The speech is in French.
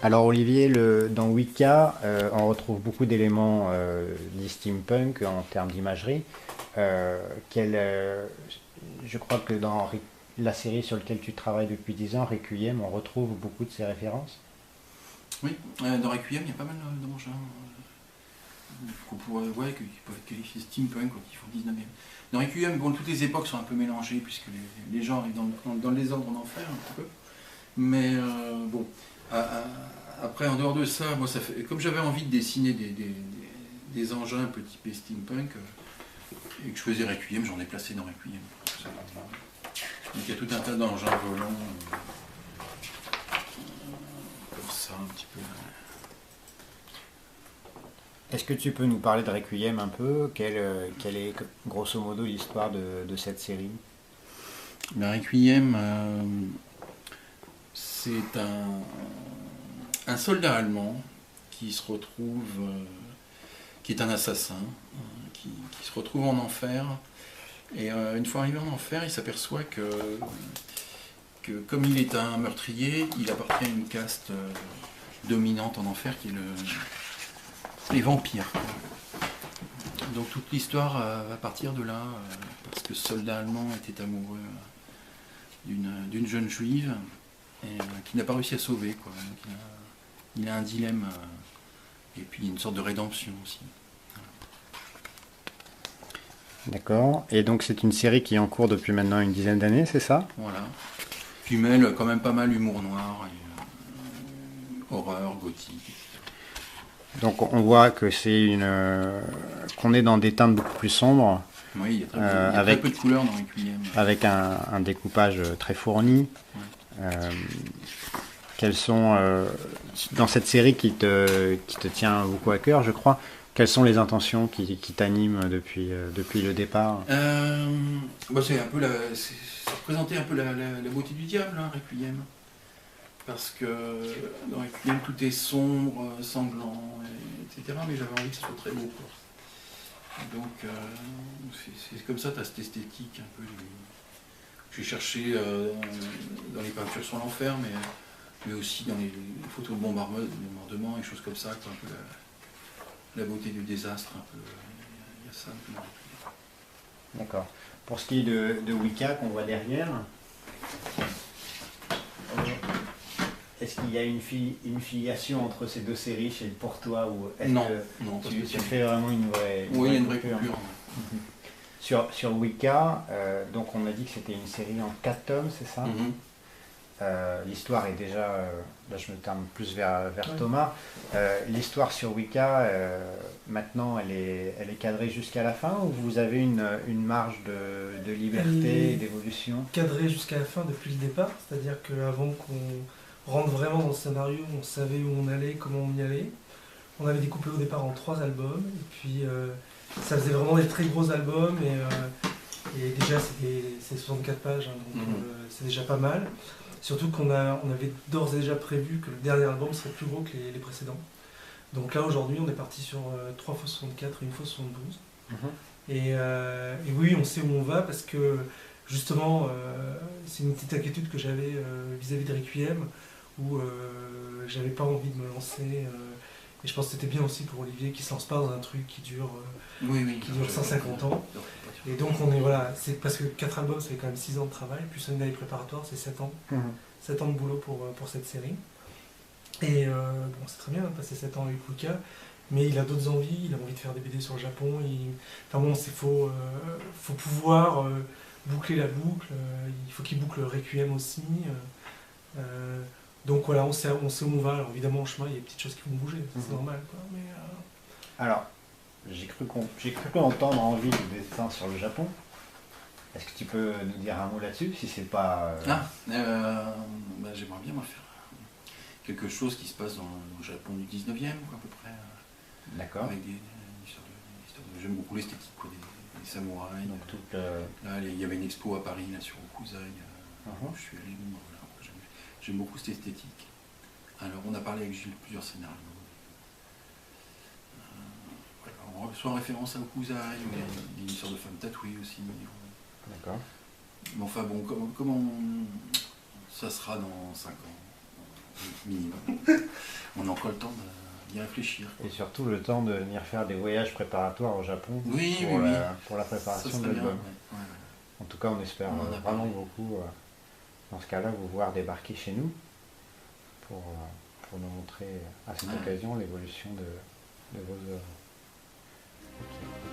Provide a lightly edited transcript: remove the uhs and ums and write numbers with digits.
Alors Olivier, dans Wicca, on retrouve beaucoup d'éléments du steampunk en termes d'imagerie. Euh, quel, euh, je crois que dans la série sur laquelle tu travailles depuis 10 ans, Requiem, on retrouve beaucoup de ces références. Oui, dans Requiem, il y a pas mal d'engins qu'on pourrait, ouais, qui peuvent être qualifiés steampunk quand ils font le 19e. Dans Requiem, bon, toutes les époques sont un peu mélangées puisque les gens arrivent dans le désordre d'enfer un petit peu. Mais bon, après, en dehors de ça, moi, ça fait, comme j'avais envie de dessiner des engins un peu typés steampunk et que je faisais Requiem, j'en ai placé dans Requiem. Donc il y a tout un tas d'engins volants comme ça, un petit peu. Est-ce que tu peux nous parler de Requiem un peu? Quelle est grosso modo l'histoire de cette série? Le Requiem, c'est un soldat allemand qui se retrouve, qui est un assassin, qui se retrouve en enfer. Et une fois arrivé en enfer, il s'aperçoit que comme il est un meurtrier, il appartient à une caste dominante en enfer qui est les vampires. Donc toute l'histoire va partir de là, parce que ce soldat allemand était amoureux d'une jeune juive et, qui n'a pas réussi à sauver, quoi. Donc, il a un dilemme et puis une sorte de rédemption aussi. D'accord. Et donc c'est une série qui est en cours depuis maintenant une dizaine d'années, c'est ça? Voilà. Puis mêle quand même pas mal humour noir et horreur, gothique. Donc on voit que qu'on est dans des teintes beaucoup plus sombres, Oui, il y a très peu de couleurs dans Requiem. avec un découpage très fourni. Ouais. Euh, Quelles sont dans cette série qui te tient beaucoup à cœur, je crois. Quelles sont les intentions qui t'animent depuis le départ? C'est un peu c'est représenter un peu la beauté du diable, hein, Requiem. Parce que dans Requiem, tout est sombre, sanglant, etc. Mais j'avais envie que ce soit très beau, quoi. Donc, c'est comme ça, tu as cette esthétique un peu. J'ai cherché dans les peintures sur l'enfer, mais aussi dans les photos de bombardement et choses comme ça, quoi, un peu la beauté du désastre, un peu. Il y a ça un peu dans Requiem. D'accord. Pour ce qui est de Wicca qu'on voit derrière, est-ce qu'il y a une filiation entre ces deux séries pour toi ou est-ce Non, que non, parce tu que fais vraiment une vraie oui, il y a une vraie coupure? coupure. Mhm. Sur Wicca, donc on a dit que c'était une série en 4 tomes, c'est ça? Mhm. L'histoire est déjà, là je me tourne plus vers Ouais. Thomas. L'histoire sur Wicca, maintenant elle est cadrée jusqu'à la fin ou vous avez une marge de liberté et d'évolution? Cadré jusqu'à la fin depuis le départ, c'est-à-dire qu'avant qu'on rentre vraiment dans le scénario, on savait où on allait, comment on y allait. On avait découpé au départ en 3 albums, et puis ça faisait vraiment des très gros albums, et déjà c'est 64 pages, hein, donc c'est déjà pas mal. Surtout on avait d'ores et déjà prévu que le dernier album serait plus gros que les précédents. Donc là aujourd'hui on est parti sur 3 fois 64 et 1 fois 72. Mhm. Et oui, on sait où on va parce que justement, c'est une petite inquiétude que j'avais vis-à-vis de Requiem où j'avais pas envie de me lancer. Et je pense que c'était bien aussi pour Olivier qui se lance pas dans un truc qui dure, qui dure 150 ans. Et donc on est voilà, c'est parce que 4 albums, c'est quand même 6 ans de travail, plus une année préparatoire, c'est 7 ans. Mhm. 7 ans de boulot pour cette série. Et bon, c'est très bien de passer 7 ans avec Luca, mais il a d'autres envies, il a envie de faire des BD sur le Japon. Enfin bon, faut pouvoir boucler la boucle, il faut qu'il boucle Requiem aussi. Donc voilà, on sait où on va. Alors évidemment, en chemin, il y a des petites choses qui vont bouger, c'est normal, quoi. Mais, Alors, j'ai cru entendre envie de dessin sur le Japon. Est-ce que tu peux nous dire un mot là-dessus, si c'est pas... J'aimerais bien moi faire quelque chose qui se passe dans le Japon du 19e, quoi, à peu près. D'accord. Avec des histoires j'aime beaucoup l'esthétique, quoi, des samouraïs. Donc toute Là, il y avait une expo à Paris, là, sur Okuzai. Mhm. Je suis allé, bon, voilà, j'aime beaucoup cette esthétique. Alors, on a parlé avec Gilles de plusieurs scénarios. Voilà, soit en référence à Okuzai, mais il y a une histoire de femme tatouée aussi. D'accord. Mais enfin bon, comment ça sera dans 5 ans? minimum. On a encore le temps d'y réfléchir. Et surtout le temps de venir faire des voyages préparatoires au Japon Oui, pour, oui, oui. Pour la Ça préparation de serait bien. l'album. Ouais. En tout cas, on espère On en a vraiment parlé. beaucoup, dans ce cas-là, vous voir débarquer chez nous pour nous montrer à cette Ouais. occasion l'évolution de vos œuvres. Ok.